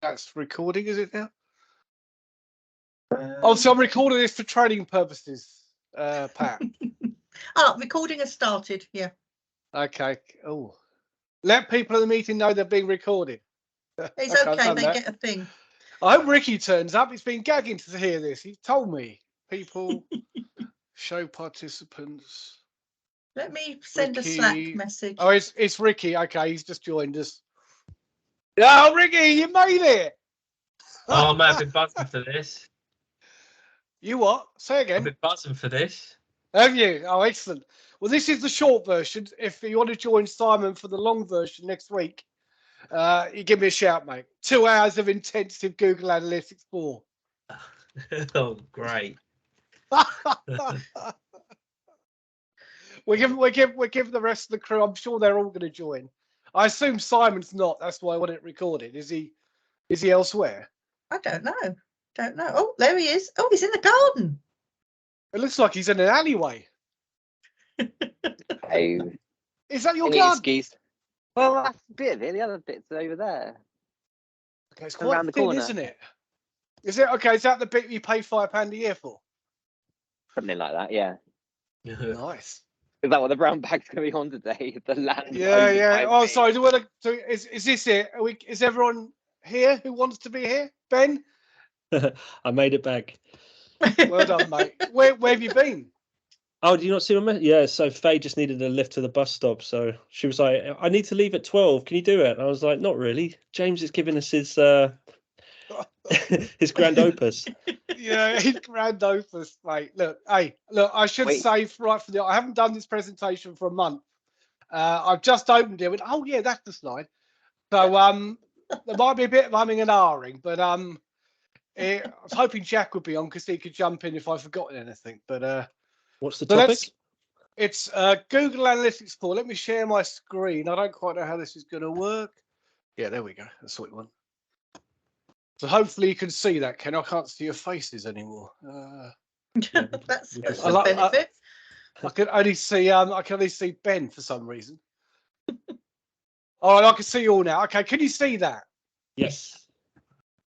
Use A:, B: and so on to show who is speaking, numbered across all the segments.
A: That's recording, is it now? Oh, so I'm recording this for training purposes, Pat.
B: Recording has started. Yeah.
A: Okay. Oh, let people in the meeting know they're being recorded.
B: It's okay. They get a thing.
A: I hope Ricky turns up. He's been gagging to hear this. He told me. People, show participants.
B: Let me send Ricky. A Slack message.
A: Oh, it's Ricky. Okay, he's just joined us. Oh, Ricky, you made it.
C: Oh, man, I've been buzzing for this.
A: You what? Say again.
C: I've been buzzing for this.
A: Have you? Oh, excellent. Well, this is the short version. If you want to join Simon for the long version next week, you give me a shout, mate. 2 hours of intensive Google Analytics 4.
C: Oh, great.
A: We're giving the rest of the crew. I'm sure they're all going to join. I assume Simon's not. That's why I want it recorded. Is he elsewhere?
B: I don't know. Oh, there he is. Oh, he's in the garden.
A: It looks like he's in an alleyway.
D: Hey.
A: Is that your garden?
D: Excuse. Well, that's a bit of it. The other bit's over there.
A: Okay, it's quite around the corner, isn't it? Is it okay? Is that the bit you pay £5 a year for?
D: Something like that, yeah.
A: Nice.
D: Is that what the brown bag's going to be on today? The land.
A: Yeah. Oh, sorry. Is this it? Is everyone here who wants to be here? Ben?
E: I made it back.
A: Well done, mate. Where have you been?
E: Oh, do you not see my message? Yeah, so Faye just needed a lift to the bus stop. So she was like, I need to leave at 12. Can you do it? And I was like, not really. James is giving us his his grand opus.
A: Yeah, his grand opus, mate. Look, I should say right from I haven't done this presentation for a month. I've just opened it. Oh, yeah, that's the slide. So there might be a bit of umming and ahhing, but I was hoping Jack would be on because he could jump in if I've forgotten anything. But
E: what's the topic?
A: It's Google Analytics 4. Let me share my screen. I don't quite know how this is going to work. Yeah, there we go. That's the one. So hopefully you can see that, Ken. I can't see your faces anymore.
B: That's a benefit.
A: I can only see Ben for some reason. All right, I can see you all now. Okay, can you see that?
E: Yes.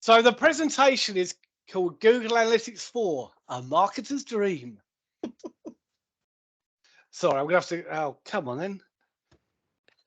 A: So the presentation is called Google Analytics 4, a marketer's dream. Sorry, I'm gonna have to. Oh, come on then.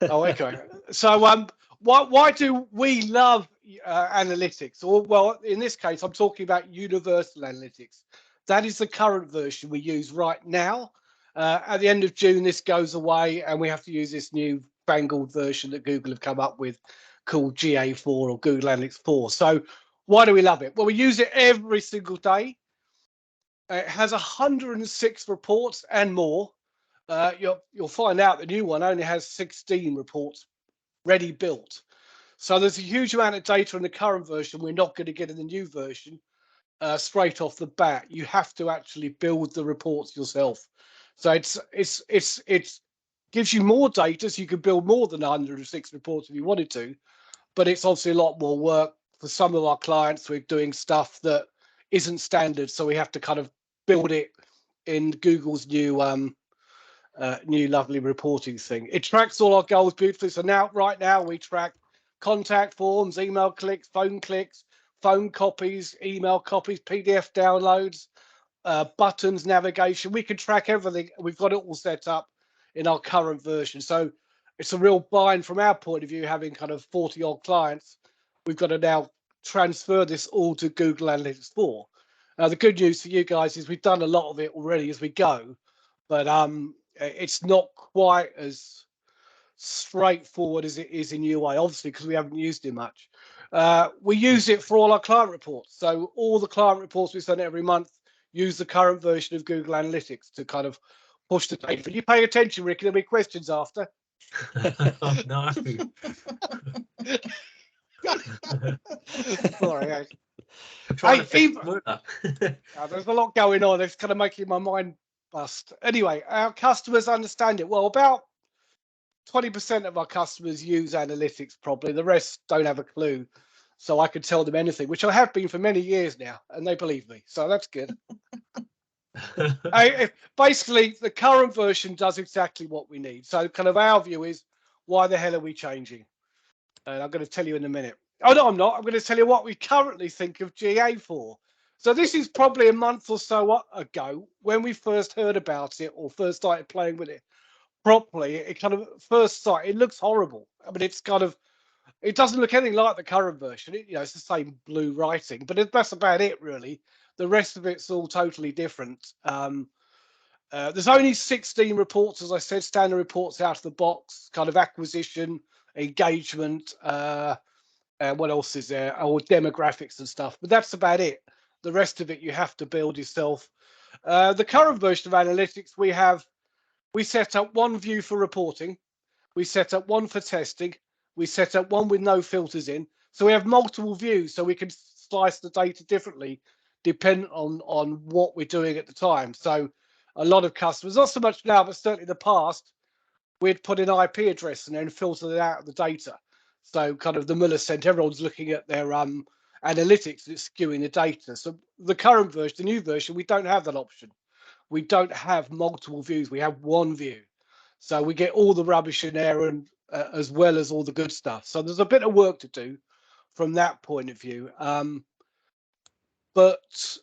A: Oh, okay. So why do we love analytics? Or, well, in this case, I'm talking about universal analytics. That is the current version we use right now. At the end of June, this goes away, and we have to use this new fangled version that Google have come up with called GA4 or Google Analytics 4. So why do we love it? Well, we use it every single day. It has 106 reports and more. You'll find out the new one only has 16 reports ready built. So there's a huge amount of data in the current version we're not going to get in the new version straight off the bat. You have to actually build the reports yourself. So it gives you more data, so you can build more than 106 reports if you wanted to, but it's obviously a lot more work for some of our clients. We're doing stuff that isn't standard, so we have to kind of build it in Google's new lovely reporting thing. It tracks all our goals beautifully. So right now we track contact forms, email clicks, phone copies, email copies, PDF downloads, buttons, navigation. We can track everything. We've got it all set up in our current version. So it's a real bind from our point of view, having kind of 40 odd clients. We've got to now transfer this all to Google Analytics 4. Now, the good news for you guys is we've done a lot of it already as we go, but it's not quite as straightforward as it is in UI, obviously, because we haven't used it much. We use it for all our client reports. So all the client reports we send every month use the current version of Google Analytics to kind of push the data. You pay attention, Ricky, there'll be questions after.
C: Oh, no.
A: Sorry.
C: I'm trying to
A: there's a lot going on. It's kind of making my mind bust. Anyway, our customers understand it. Well, about 20% of our customers use analytics probably. The rest don't have a clue. So I could tell them anything, which I have been for many years now, and they believe me. So that's good. Basically, the current version does exactly what we need. So kind of our view is, why the hell are we changing? And I'm going to tell you in a minute. Oh no, I'm not. I'm going to tell you what we currently think of GA for. So this is probably a month or so ago when we first heard about it or first started playing with it properly. It kind of first sight, it looks horrible. I mean, it's kind of, it doesn't look anything like the current version. It, you know, it's the same blue writing, but that's about it really. The rest of it's all totally different. There's only 16 reports, as I said, standard reports out of the box, kind of acquisition, engagement, what else is there? Oh, demographics and stuff, but that's about it. The rest of it you have to build yourself. The current version of analytics, we set up one view for reporting, we set up one for testing, we set up one with no filters in. So we have multiple views, so we can slice the data differently depending on what we're doing at the time. So a lot of customers, not so much now, but certainly in the past, we'd put an IP address and then filter it out of the data. So kind of the millicent, everyone's looking at their analytics, it's skewing the data. So the current version, the new version, we don't have that option. We don't have multiple views. We have one view. So we get all the rubbish in there and as well as all the good stuff. So there's a bit of work to do from that point of view. But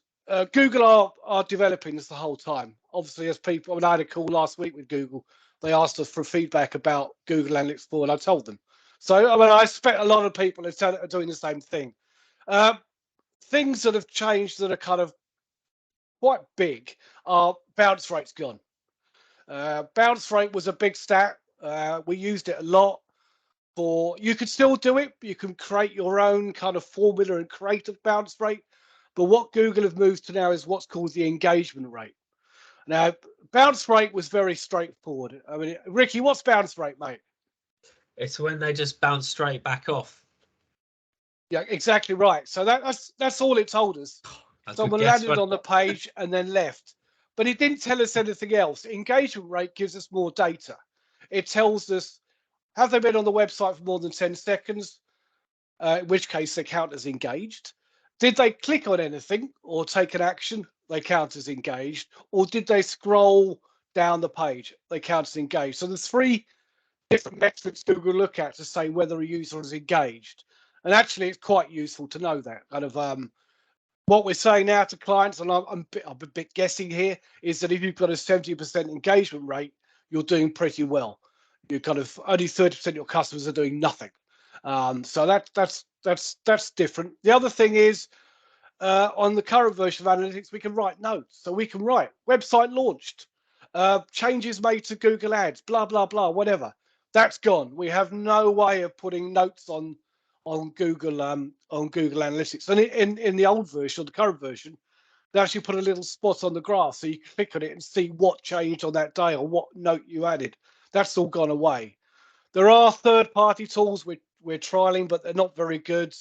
A: Google are developing this the whole time. Obviously, as people, I had a call last week with Google. They asked us for feedback about Google Analytics 4, and I told them. So, I mean, I expect a lot of people are doing the same thing. Things that have changed that are kind of quite big are bounce rate's gone. Bounce rate was a big stat. We used it a lot. You could still do it. You can create your own kind of formula and create a bounce rate. But what Google have moved to now is what's called the engagement rate. Now, bounce rate was very straightforward. I mean, Ricky, what's bounce rate, mate?
C: It's when they just bounce straight back off.
A: Yeah, exactly right. So that's all it told us. Someone landed on the page and then left. But it didn't tell us anything else. Engagement rate gives us more data. It tells us, have they been on the website for more than 10 seconds? In which case they count as engaged. Did they click on anything or take an action? They count as engaged. Or did they scroll down the page? They count as engaged. So there's 3 different metrics Google look at to say whether a user is engaged. And actually, it's quite useful to know that. Kind of what we're saying now to clients, and I'm a bit guessing here, is that if you've got a 70% engagement rate, you're doing pretty well. You kind of only 30% of your customers are doing nothing. So that's different. The other thing is on the current version of analytics, we can write notes. So we can write website launched, changes made to Google Ads, blah blah blah, whatever. That's gone. We have no way of putting notes on Google Analytics. And in the old version, the current version, they actually put a little spot on the graph so you can click on it and see what changed on that day or what note you added. That's all gone away. There are third-party tools we're trialing, but they're not very good.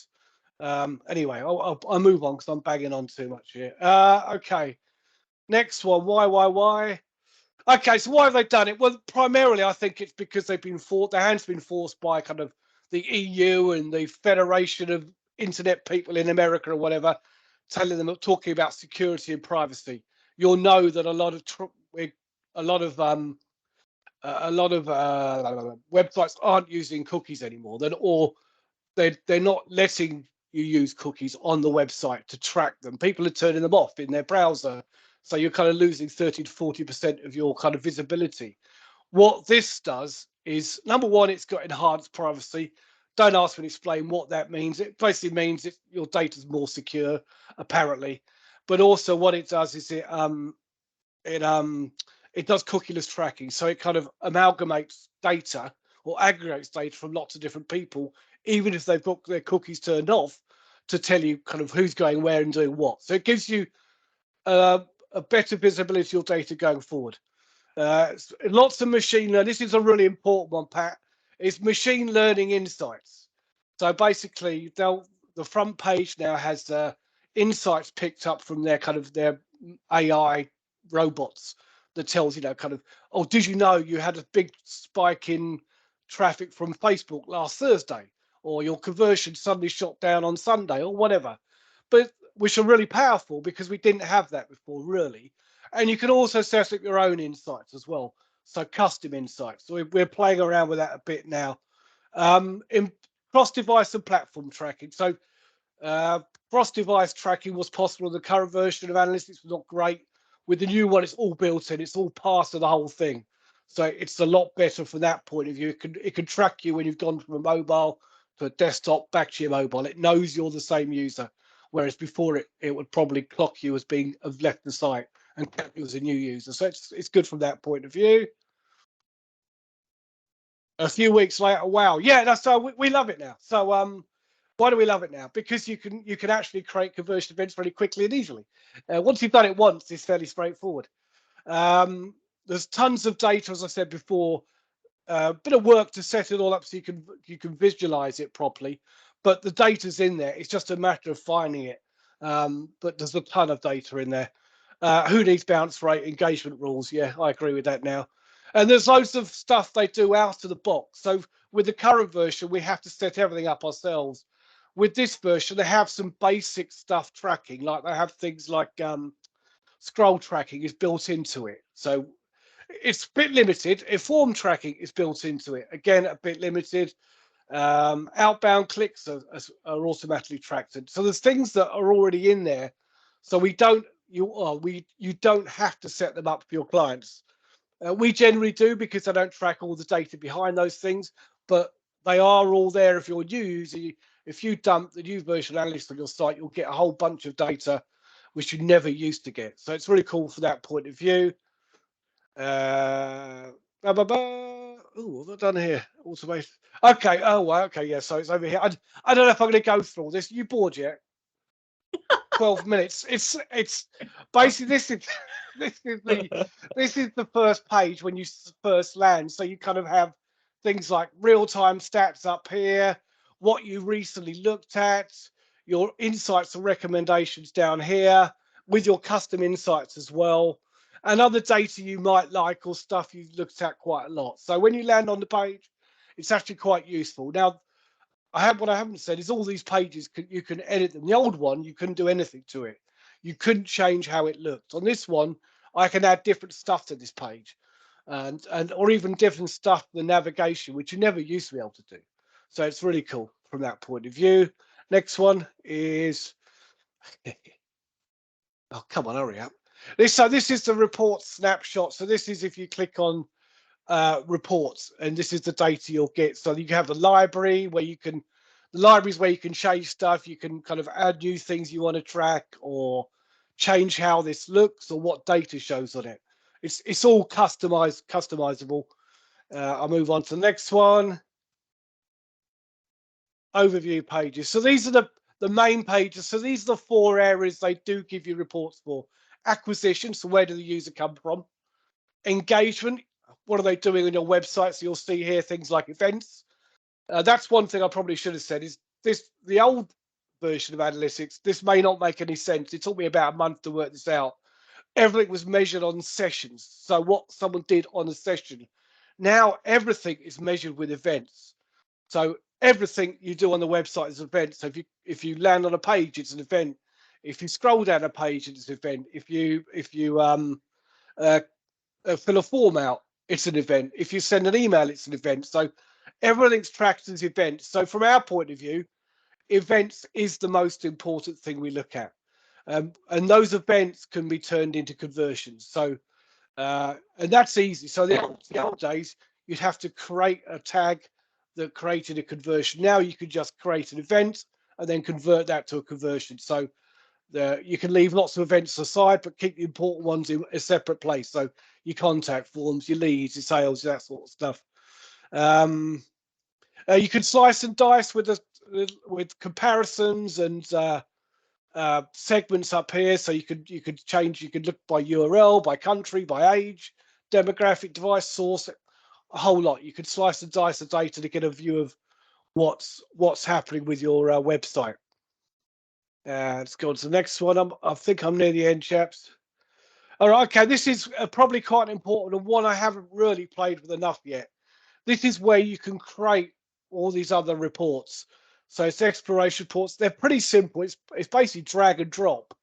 A: Anyway, I'll move on because I'm banging on too much here. Okay, next one. Why? Okay, so why have they done it? Well, primarily, I think it's because their hand's been forced by kind of the EU and the Federation of Internet People in America or whatever, talking about security and privacy. You'll know that a lot of websites aren't using cookies anymore. They're not letting you use cookies on the website to track them. People are turning them off in their browser. So you're kind of losing 30 to 40% of your kind of visibility. What this does is, number one, it's got enhanced privacy. Don't ask me to explain what that means. It basically means your data is more secure, apparently. But also what it does is it does cookieless tracking. So it kind of amalgamates data or aggregates data from lots of different people, even if they've got their cookies turned off, to tell you kind of who's going where and doing what. So it gives you a better visibility of your data going forward. Lots of machine learning. This is a really important one, Pat. It's machine learning insights. So basically, the front page now has insights picked up from their AI robots that tells, kind of, oh, did you know you had a big spike in traffic from Facebook last Thursday, or your conversion suddenly shot down on Sunday, or whatever. But which are really powerful because we didn't have that before, really. And you can also set up your own insights as well. So custom insights. So we're playing around with that a bit now. cross-device and platform tracking. So cross-device tracking was possible in the current version of analytics, was not great. With the new one, it's all built in. It's all part of the whole thing. So it's a lot better from that point of view. It can track you when you've gone from a mobile to a desktop back to your mobile. It knows you're the same user, whereas before it would probably clock you as being have left the site and count you as a new user. So it's good from that point of view. A few weeks later, wow, yeah, that's so we love it now. So why do we love it now? Because you can actually create conversion events very quickly and easily. Once you've done it once, it's fairly straightforward. There's tons of data, as I said before. Bit of work to set it all up so you can visualize it properly, but the data's in there. It's just a matter of finding it. But there's a ton of data in there. Who needs bounce rate, engagement rules? Yeah, I agree with that now. And there's loads of stuff they do out of the box. So with the current version, we have to set everything up ourselves. With this version, they have some basic stuff tracking, like they have things like scroll tracking is built into it. So it's a bit limited. Inform tracking is built into it. Again, a bit limited. Outbound clicks are automatically tracked. So there's things that are already in there. So you don't have to set them up for your clients. We generally do because they don't track all the data behind those things, but they are all there if you're a new user. If you dump the new version analyst on your site, you'll get a whole bunch of data which you never used to get. So it's really cool from that point of view. Oh, what have I done here? Automation. Okay. Oh, well, okay. Yeah. So it's over here. I don't know if I'm going to go through all this. You bored yet? 12 minutes. It's basically this is the first page when you first land. So you kind of have things like real-time stats up here, what you recently looked at, your insights and recommendations down here with your custom insights as well, and other data you might like or stuff you've looked at quite a lot. So when you land on the page, it's actually quite useful. Now, what I haven't said is all these pages you can edit them. The old one, you couldn't do anything to it. You couldn't change how it looked. On this one, I can add different stuff to this page, and or even different stuff to the navigation, which you never used to be able to do. So it's really cool from that point of view. Next one is oh, come on, hurry up. This is the report snapshot. So this is if you click on reports, and this is the data you'll get. So you have the library where you can, the libraries where you can change stuff. You can kind of add new things you want to track or change how this looks or what data shows on it. It's all customizable. I'll move on to the next one. Overview pages. So these are the main pages. So these are the 4 areas they do give you reports for. Acquisition, so where did the user come from? Engagement, what are they doing on your website? So you'll see here things like events. That's one thing I probably should have said is the old version of analytics, this may not make any sense. It took me about a month to work this out. Everything was measured on sessions. So what someone did on a session. Now everything is measured with events. So everything you do on the website is an event. So if you land on a page, it's an event. If you scroll down a page, it's an event. If you fill a form out, it's an event. If you send an email, it's an event. So everything's tracked as events. So from our point of view, events is the most important thing we look at. And those events can be turned into conversions. So, and that's easy. So the old days, you'd have to create a tag that created a conversion. Now you can just create an event and then convert that to a conversion. So you can leave lots of events aside, but keep the important ones in a separate place. So your contact forms, your leads, your sales, that sort of stuff. You can slice and dice with comparisons and segments up here. So you could change. You could look by URL, by country, by age, demographic, device, source, a whole lot. You could slice and dice the data to get a view of what's happening with your website. Let's go on to the next one. I think I'm near the end, chaps. All right, okay, this is probably quite important and one I haven't really played with enough yet. This is where you can create all these other reports. So it's exploration reports. They're pretty simple. It's basically drag and drop.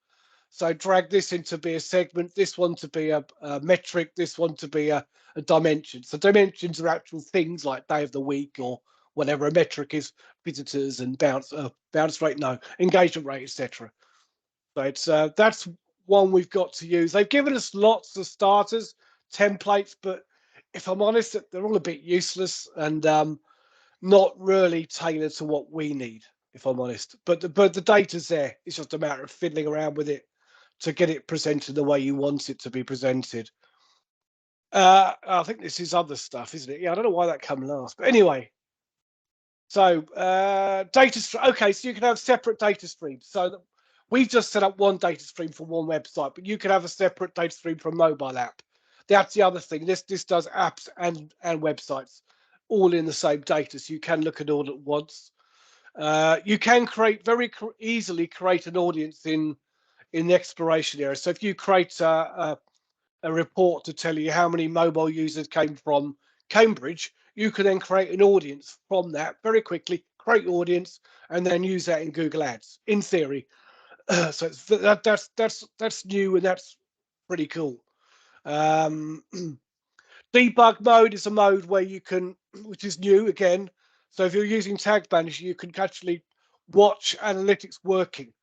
A: So drag this into be a segment, this one to be a metric, this one to be a dimension. So dimensions are actual things like day of the week or whatever a metric is, visitors and bounce rate, no, engagement rate, etc. So it's that's one we've got to use. They've given us lots of starters, templates, but if I'm honest, they're all a bit useless and not really tailored to what we need, if I'm honest. But the data's there. It's just a matter of fiddling around with it to get it presented the way you want it to be presented. I think this is other stuff, isn't it? Yeah, I don't know why that came last, but anyway. So data. Okay, so you can have separate data streams. So that we've just set up one data stream for one website, but you can have a separate data stream for a mobile app. That's the other thing. This does apps and websites all in the same data, so you can look at all at once. You can create easily create an audience in the exploration area. So if you create a report to tell you how many mobile users came from Cambridge, you can then create an audience from that very quickly, create audience, and then use that in Google Ads, in theory. So that's new and that's pretty cool. Debug mode is a mode where you can, which is new again. So if you're using Tag Manager, you can actually watch analytics working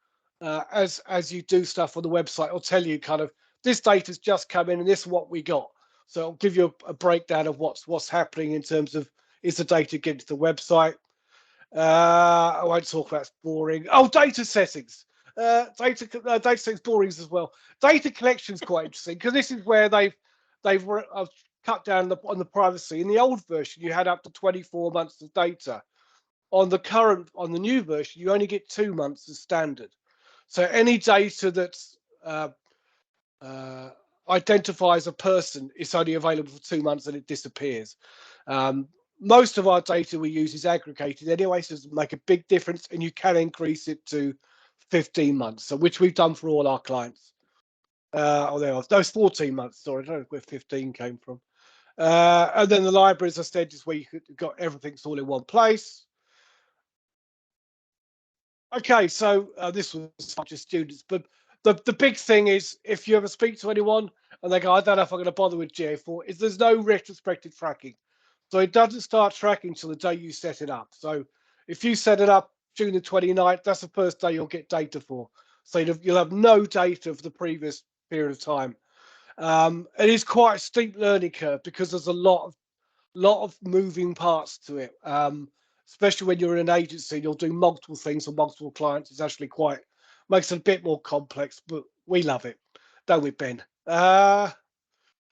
A: as you do stuff on the website. It'll tell you kind of this data's just come in and this is what we got. So it'll give you a breakdown of what's happening in terms of is the data getting to the website. I won't talk about it's boring. Oh, data settings. Data settings boring as well. Data collection is quite interesting because this is where they've cut down on the privacy. In the old version, you had up to 24 months of data. On the new version, you only get 2 months as standard. So any data that's identifies a person is only available for 2 months and it disappears. Most of our data we use is aggregated anyway, so it doesn't make a big difference, and you can increase it to 15 months, so which we've done for all our clients. Those 14 months, sorry, I don't know where 15 came from. And then the library, as I said, is where you got everything's all in one place. Okay, so this was not just students, but the big thing is if you ever speak to anyone and they go, I don't know if I'm going to bother with GA4, is there's no retrospective tracking. So it doesn't start tracking till the day you set it up. So if you set it up June the 29th, that's the first day you'll get data for. So you'll have no data for the previous period of time. It is quite a steep learning curve because there's a lot of moving parts to it. Especially when you're in an agency, you'll do multiple things for multiple clients. It's actually makes it a bit more complex, but we love it, don't we, Ben? Hey,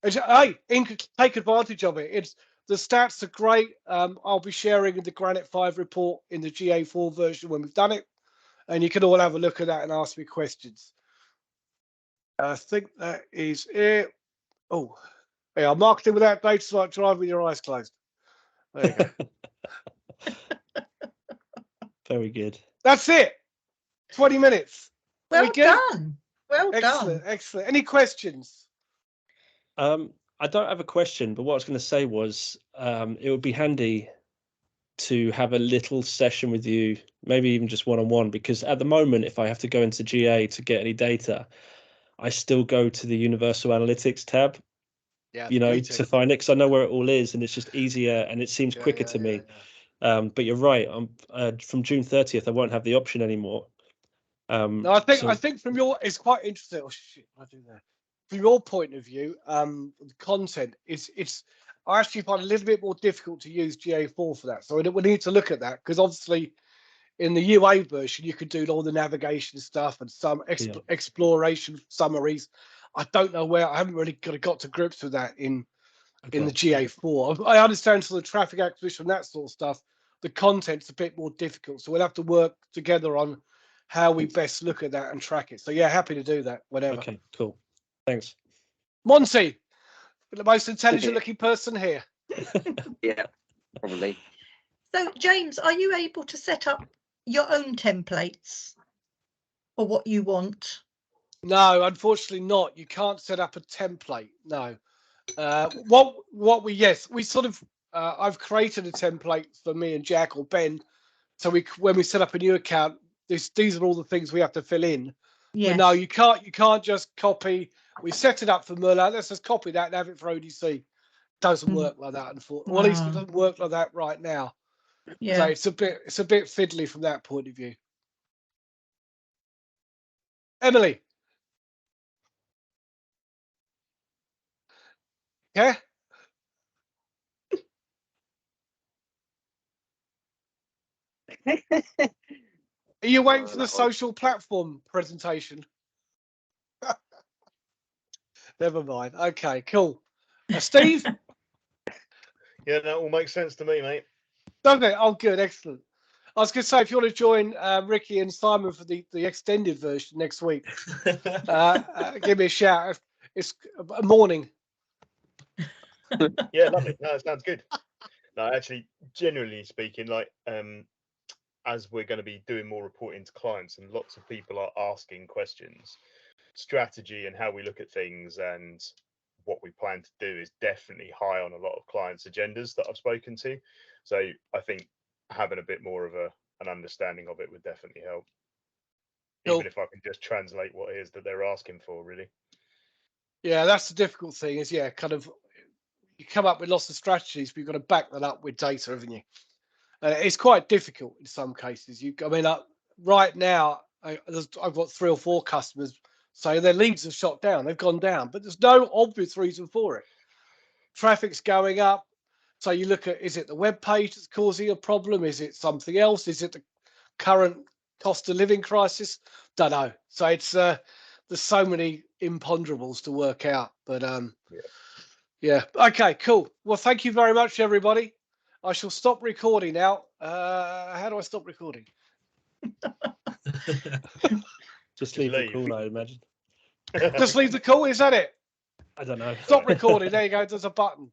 A: take advantage of it. The stats are great. I'll be sharing the Granite 5 report in the GA4 version when we've done it, and you can all have a look at that and ask me questions. I think that is it. Oh, yeah, marketing without data is like driving with your eyes closed. There you go.
E: Very good.
A: That's it. 20 minutes.
B: Well done. Well
A: Excellent,
B: done.
A: excellent. Any questions?
E: I don't have a question, but what I was going to say was it would be handy to have a little session with you, maybe even just one-on-one, because at the moment, if I have to go into GA to get any data, I still go to the Universal Analytics tab,
A: Yeah,
E: to find it, because I know where it all is, and it's just easier and it seems quicker to me. But you're right. From June 30th, I won't have the option anymore.
A: No, I think from it's quite interesting. Oh shit, I do that. From your point of view, the content I actually find it a little bit more difficult to use GA4 for that. So we need to look at that because obviously in the UA version you could do all the navigation stuff and some exploration summaries. I don't know where. I haven't really got to grips with that in the GA4. I understand sort of traffic acquisition and that sort of stuff. The content's a bit more difficult, so we'll have to work together on how we best look at that and track it. So yeah, happy to do that. Whatever.
E: Okay, cool. Thanks.
A: Monty, the most intelligent looking person here.
D: Yeah, probably.
B: So James, are you able to set up your own templates for what you want?
A: No, unfortunately not. You can't set up a template. No. We sort of I've created a template for me and Jack or Ben. So when we set up a new account, these are all the things we have to fill in.
B: Yes.
A: But no, you can't just copy. We set it up for Merlin. Let's just copy that and have it for ODC. Doesn't work like that, unfortunately. Well, at least it doesn't work like that right now.
B: Yeah.
A: it's a bit fiddly from that point of view. Emily. Yeah. Are you waiting for the social platform presentation? Never mind. Okay, cool. Steve,
F: Yeah, that all makes sense to me, mate.
A: doesn't it? Oh, good, excellent. I was going to say, if you want to join Ricky and Simon for the extended version next week, give me a shout. It's a morning.
F: Yeah, lovely. No, it sounds good. No, actually, generally speaking, like as we're going to be doing more reporting to clients and lots of people are asking questions, strategy and how we look at things and what we plan to do is definitely high on a lot of clients' agendas that I've spoken to. So I think having a bit more of an understanding of it would definitely help.
A: Cool.
F: Even if I can just translate what it is that they're asking for, really.
A: Yeah, that's the difficult thing is, kind of you come up with lots of strategies, but you've got to back that up with data, haven't you? It's quite difficult in some cases. Right now, I've got 3 or 4 customers saying their leads have shot down. They've gone down, but there's no obvious reason for it. Traffic's going up. So you look at, is it the web page that's causing a problem? Is it something else? Is it the current cost of living crisis? Don't know. So it's there's so many imponderables to work out. But yeah. Okay, cool. Well, thank you very much, everybody. I shall stop recording now. How do I stop recording?
E: Just leave the
F: leave.
E: call, I imagine.
A: Just leave the call. Is that it?
E: I don't know.
A: Stop recording. There you go. There's a button.